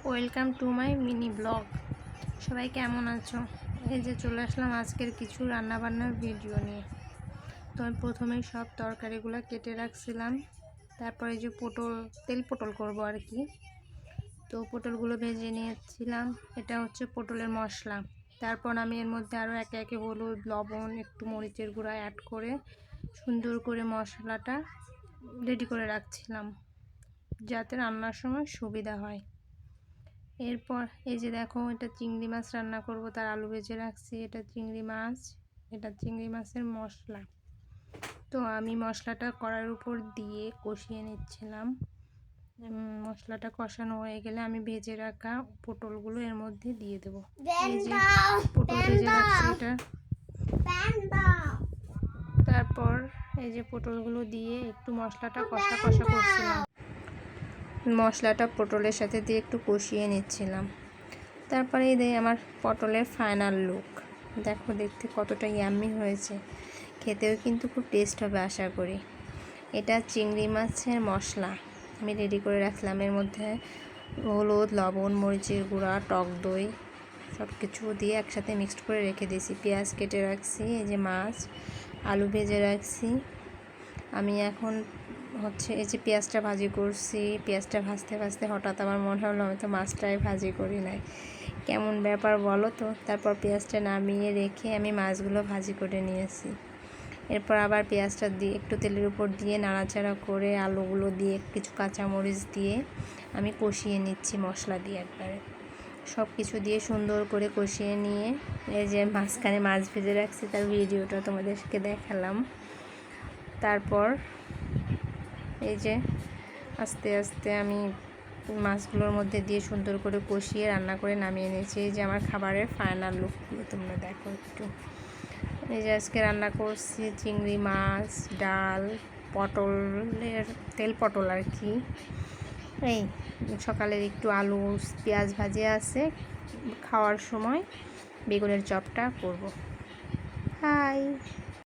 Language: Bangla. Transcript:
Welcome to my mini blog. সবাই কেমন আছো? এই যে চলে আসলাম আজকের কিছু রান্নাবান্নার ভিডিও নিয়ে। তো আমি প্রথমেই সব তরকারিগুলো কেটে রাখছিলাম। তারপরে যে তেল পটল করব আর কি। তো পটলগুলো ভেজে নিয়েছিলাম। এটা হচ্ছে পটলের মশলা। তারপর আমি এর মধ্যে আরও একে একে হলুদ, লবণ, একটু মরিচের গুঁড়া অ্যাড করে সুন্দর করে মশলাটা রেডি করে রাখছিলাম, যাতে রান্নার সময় সুবিধা হয়। এরপর এই যে দেখো, এটা চিংড়ি মাছ রান্না করব, তার আলু ভেজে রাখছি। এটা চিংড়ি মাছ, এটা চিংড়ি মাছের মশলা। তো আমি মশলাটা কড়াইয়ের উপর দিয়ে কষিয়ে নিচ্ছিলাম। মশলাটা কষানো হয়ে গেলে আমি ভেজে রাখা পটলগুলো এর মধ্যে দিয়ে দেবো। এই যে পটল ভেজে রাখছি এটা। তারপর এই যে পটলগুলো দিয়ে একটু মশলাটা কষা করছিলাম। মশলাটা পটলের সাথে দিয়ে একটু কষিয়ে নিচ্ছিলাম। তারপরে এই দিয়ে আমার পটলের ফাইনাল লুক দেখো, দেখতে কতটা ইয়াম্মি হয়েছে। খেতেও কিন্তু খুব টেস্ট হবে আশা করি। এটা চিংড়ি মাছের মশলা আমি রেডি করে রাখলাম। এর মধ্যে হলুদ, লবণ, মরিচের গুঁড়া, টক দই সব কিছু দিয়ে একসাথে মিক্সড করে রেখে দিয়েছি। পেঁয়াজ কেটে রাখছি, এই যে মাছ, আলু ভেজে রাখছি। আমি এখন এই যে পেঁয়াজটা ভাজি করছি। পেঁয়াজটা ভাজতে ভাজতে হঠাৎ আমার মনে হলো আমি তো মাছটাই ভাজি করি নাই, কেমন ব্যাপার বলো তো। তারপর পেঁয়াজটা নামিয়ে রেখে আমি মাছগুলো ভাজি করে নিয়েছি। এরপর আবার পেঁয়াজটা দিয়ে একটু তেলের উপর দিয়ে নাড়াচাড়া করে আলুগুলো দিয়ে কিছু কাঁচামরিচ দিয়ে আমি কষিয়ে নিচ্ছি মশলা দিয়ে। একবারে সব কিছু দিয়ে সুন্দর করে কষিয়ে নিয়ে এই যে মাঝখানে মাছ ভেজে রাখছি, তার ভিডিওটা তোমাদেরকে দেখালাম। তারপর এই যে আস্তে আস্তে আমি মাছগুলোর মধ্যে দিয়ে সুন্দর করে কষিয়ে রান্না করে নামিয়ে নিয়েছি। এই যে আমার খাবারের ফাইনাল লুকগুলো তোমরা দেখো একটু। এই যে আজকে রান্না করছি চিংড়ি মাছ, ডাল, পটলের তেল পটল আর কি। এই সকালের একটু আলু পেঁয়াজ ভাজি আছে, খাওয়ার সময় বেগুনের চপটা করব। হাই।